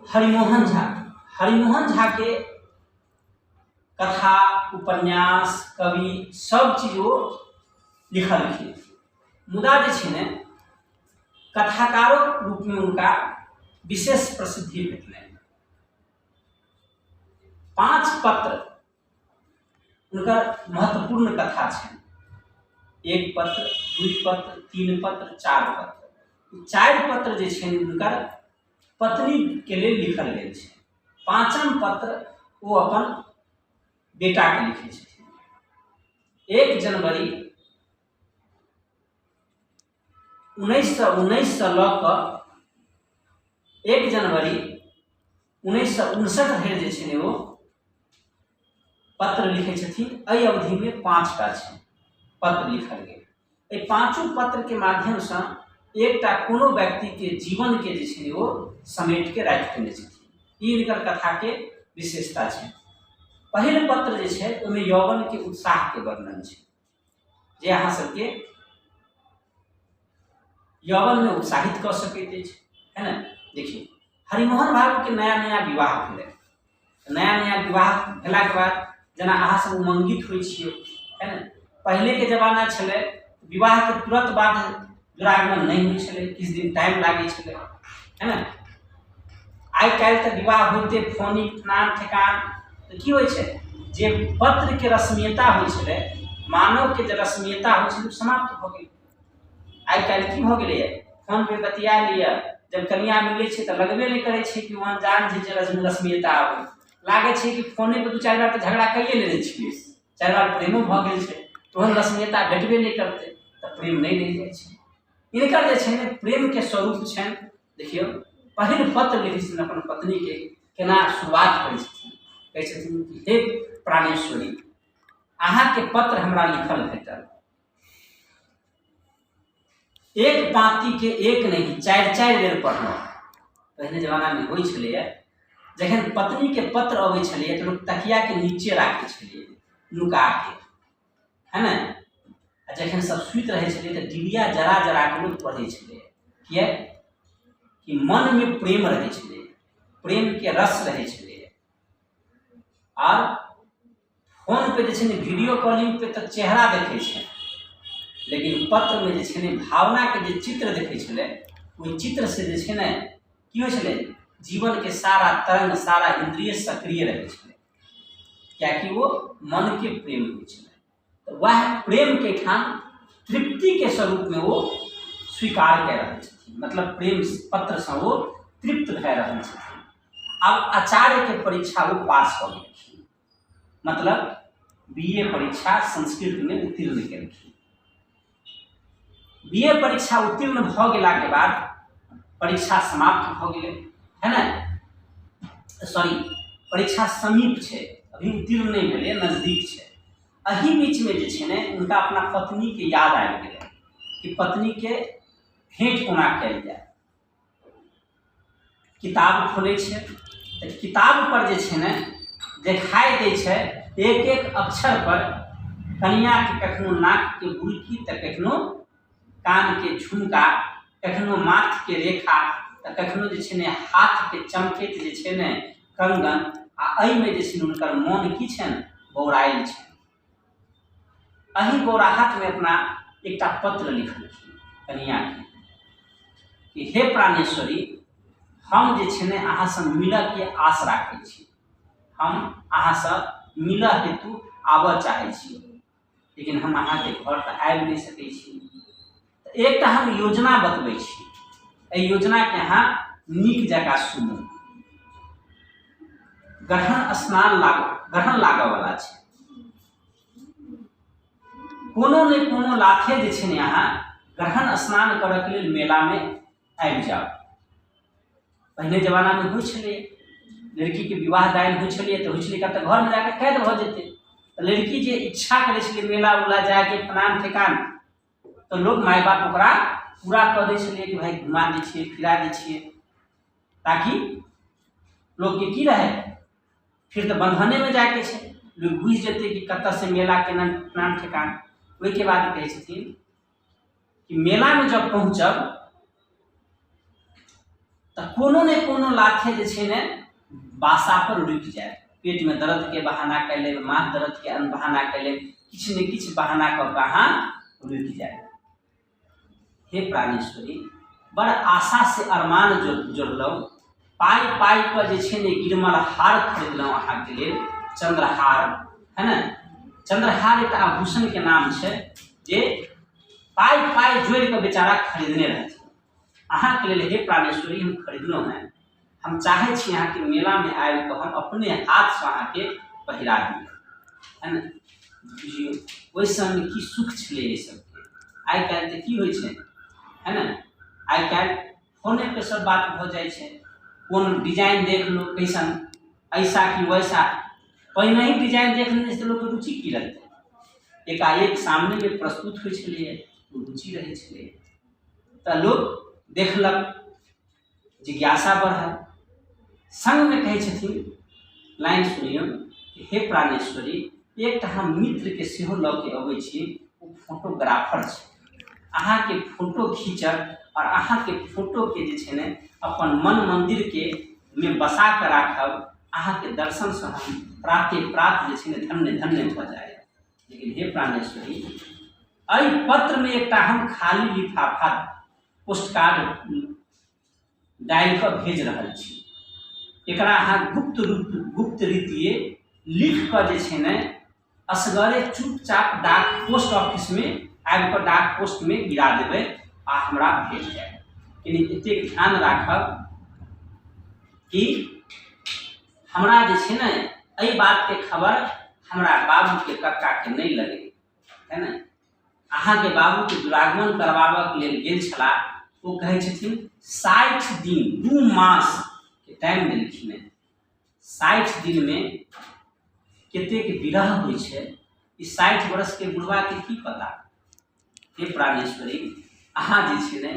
हरिमोहन झा। हरिमोहन झा के कथा, उपन्यास, कवि सब चीज वो लिखलखिन। मुदा जे छै ने कथाकारों रूप में उनका विशेष प्रसिद्धि भेटलनि। 5 पत्र उनकर महत्वपूर्ण कथा छै। 1 पत्र, 2 पत्र, 3 पत्र, 4 पत्र। 4 पत्र जे छै उनकर पत्नी के लिए लिखल गेल छै। 5म पत्र वो अपन बेटा के लिखे छथिन। 1 जनवरी 1919 से लऽ कऽ 1 जनवरी 1959 धरि जे छै वो पत्र लिखे छथिन। एहि अवधि में 5 टा छै पत्र लिखल गेल। एहि 5 पत्र के माध्यम से एकटा कोनो व्यक्ति के जीवन के जे छै वो समेट के राखि देने छथिन। ई इनकर कथा के विशेषता छै। पहिल पत्र जे छै ओहिमे यौवन के उत्साह के वर्णन छै, जे अहाँ सबके यौवन में उत्साहित कर सकैत अछि, है ना। देखिए हरिमोहन बाबू के नया नया विवाह भेलै। नया नया विवाह भेला के बाद जेना अहाँ सब उमंगित होइ छियै, है ना। पहले के जमाना छलै विवाह के तुरंत बाद दुरागमन नहीं होइ छलै, किछु दिन टाइम लागै छलै, है ना। आइ काल्हि तऽ विवाह होइते फोनी ठनान ठेकान तऽ की होइ छै, जे पत्र के रस्मीयता होइ छलै, मानव के जे रस्मीयता होइ छलै समाप्त भऽ गेल। आइ काल्हि की भऽ गेलैए, फोन पे बतिया लिअ, जब कनिया मिलै छै तऽ लगबे नहीं करै छै कि ओ अनजान छै जे रस्मीयता आबै। लागे छै कि फोने पे 2-4 बार तऽ झगड़ा कइए लेने छियै, 4 बार प्रेमो भऽ गेल छै, तोहन रस्मीयता भेटबे नहीं करतै तऽ प्रेम नहीं रहि जाइ छै। इनकर जे छै ने प्रेम के स्वरूप छनि। देखियौ पहिल पत्र लिखै छथिन अपन पत्नी के, केना शुरुआत करै छथिन। कहै छथिन कि हे प्राणेश्वरी, अहाँ के पत्र हमरा लिखल भेटल। एक पाँति के एक नहीं 4-4 बेर पढ़लहुँ। पहले जमाना में होइ छलैए, जखन पत्नी के पत्र अबै छलैए तऽ लोग तकिया के नीचे राखै छलिए नुका के, है ना। आ जखन सब सुति रहे छलिए तऽ डिबिया जरा जरा के लोग पढ़ै छलैए। किया कि मन में प्रेम रहै छलै, प्रेम के रस रहै छलै। और फोन पे जे छै ने वीडियो कॉलिंग पे तऽ चेहरा देखै छै, लेकिन पत्र में जे छै ने भावना के जे चित्र देखै छलै, ओहि चित्र से जे छै ने की होइ छलै, जीवन के सारा तरंग, सारा इंद्रिय सक्रिय रहै छलै, कियाकि वो मन के प्रेम होइ छलै। तो वह प्रेम के ठाम तृप्ति के स्वरूप में वो स्वीकार कऽ रहल छथिन, मतलब प्रेम पत्र से वो तृप्त भऽ रहल छथिन। अब आचार्य के परीक्षा वो पास कऽ गेलखिन, मतलब बीए परीक्षा संस्कृत में उत्तीर्ण केलखिन। बीए परीक्षा उत्तीर्ण भऽ गेला के बाद परीक्षा समाप्त भऽ गेलै, है ना। सॉरी, परीक्षा समीप छै, अभी उत्तीर्ण नहीं भेलै, नजदीक छै। एही बीच में जे छै ने उनका अपना पत्नी के याद आबि गेलै कि पत्नी के भेंट कोना कयल जाय। किताब खोलै छै तऽ किताब पर जे छै ने देखाई दै छै एक एक अक्षर पर कनिया के कखनो नाक के बुलकी तऽ कखनो कान के झुमका, कखनो माथ के रेखा तऽ कखनो जे छै ने हाथ के चमकैत जे छै ने कंगन। आ एहि में जे छै हुनकर मन की छनि, बौराइल छनि। एही बौराहट में अपना एकटा पत्र लिखलखिन कनिया के कि हे प्राणेश्वरी, हम जे छै ने अहाँ से मिलऽ के आस राखै छी, हम अहाँ से मिलऽ हेतु आबऽ चाहै छी, लेकिन हम अहाँ के घर तऽ आबि नहीं सकै छी। एकटा हम योजना बतबै छी, एहि योजना के अहाँ नीक जकाँ सुनू। ग्रहण लागऽ वाला छै, कोनो ने कोनो लाथे जे छै ने अहाँ ग्रहण स्नान करऽ के लेल मेला में आबि जाओ। पहले जमाना में होइ छलै, लड़की के विवाह दान होइ छलै तऽ होइ छलै कतऽ घर में जाके कैद भऽ जेतै। तऽ लड़की जे इच्छा करै छलै मेला उला जाके फलान ठेकान, तो लोग माय बाप ओकरा पूरा कऽ दै छलै कि भाई घुमा दै छियै, फिरा दै छियै, ताकि लोग के की रहे, फिर तो बंधने में जाके छै, लोग बुझि जेतै कि कतऽ से मेला केना फलान ठेकान। ओहि के बाद कहै छथिन कि मेला में जब पहुँचब तो कोनो ने कोनो लाथे जे छै ने बासा पर रुकि जाए, पेट में दर्द के बहाना कर ले, माथ दर्द के बहाना कर ले, किछ ने किछ बहाना कऽ के अहाँ रुकि जाए। हे प्राणेश्वरी, बड़ आशा से अरमान जोड़लहुँ, पाई पाई पर जे छै ने गिरमल हार खरीदलहुँ अहाँके लेल, चंद्रहार है ना। चंद्रहार एक आभूषण के नाम है जे पाई पाई जोड़ के बेचारा खरीदने रहथिन। अहाँ के लिए हे प्राणेश्वरी हम खरीदलहुँ हैं, हम चाहे छी अहाँ के मेला में आबि कऽ हम अपने हाथ से अहाँ के पहिरा दी, है ना। बुझियो ओहि समय की सुख छलै ये सबके। आइ काल्हि तऽ की होइ छै, है ना, आइ काल्हि फोने पे सब बात भऽ जाइ छै, कोन डिजाइन देख लो कैसन, ऐसा कि वैसा, पहिने ही डिजाइन देख लेने से लोग रुचि की रहते, एकाएक सामने में प्रस्तुत होइ छलै तो रुचि रहै छलै, तऽ लोग देखलक, जिज्ञासा बढ़ल। संग में कहै छथिन, लाइन सुनियो, हे प्राणेश्वरी, एक हम मित्र के सेहो लऽ के अबै छी, वो फोटोग्राफर छै, अहाँ के फोटो खींचब और अहाँ के फोटो के जे छै ने अपन मन मंदिर के में बसा के राखब, अहाँ के दर्शन से हम प्राते प्रात जे छै ने धन्य धन्य भऽ जाए। लेकिन हे प्राणेश्वरी, एहि पत्र में एकटा हम खाली लिफाफा पोस्ट कार्ड डालि कऽ भेज रहल छी, एकरा अहाँ गुप्त रीतिये लिख कऽ जे छै ने असगरे चुपचाप डाक पोस्ट ऑफिस में आबि कऽ डाक पोस्ट में गिरा देबै आ हमरा भेट जाए। यानी एतेक ध्यान राखब कि हमरा जे छै ने एहि बात के खबर हमरा बाबू के कक्का के नहीं लगे, है ना। अहाँ के बाबू के दुरागमन करबाबक लेल गेल छला, वो कहै छथिन 60 दिन 2 मास के टाइम देलखिन है। 60 दिन में कतेक विरह होइ छै, ई 60 वर्ष के बुढ़वा के की पता। हे प्राणेश्वरी, अहाँ जे छै ने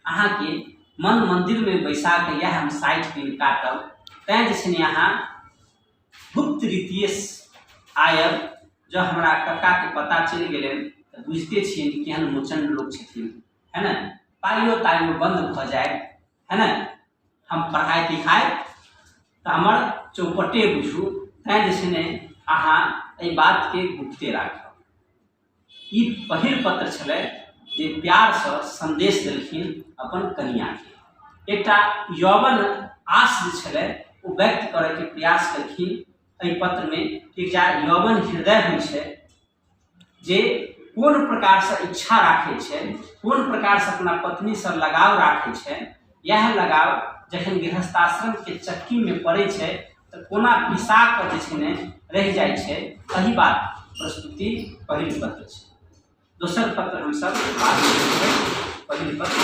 अहाँ के मन मंदिर में बैसा के यह हम 60 दिन काटब, तैं जे छै ने अहाँ गुप्त रीतिये आयब। जब हमरा कक्का के पता चलि गेलै तऽ बुझते छियै कि केहन मोचन लोग छथिन, है ना, पाइयो ताइयो बंद भऽ जाए, है ना, हम पढ़ाई लिखाई तऽ हमर चौपटे बुझू, तैं जे छै ने अहाँ एहि बात के गुप्ते राखब। ई पहिल पत्र छलै जे प्यार से संदेश देलखिन अपन कनिया के। एकटा यौवन आश जे छलै वो व्यक्त करे के प्रयास केलखिन एहि पत्र में। एकटा यौवन हृदय होइ छै जे कोन प्रकार से इच्छा राखे छै, कोन प्रकार से अपना पत्नी से लगाव राखे छै, यह लगाव जखन गृहस्थाश्रम के चक्की में पड़े छै तऽ कोना पिसा कऽ जे छै ने रह जाइ छै, एही बात प्रस्तुति पहिल पत्र छै। दोसर पत्र हम सब बाद में, पहिल पत्र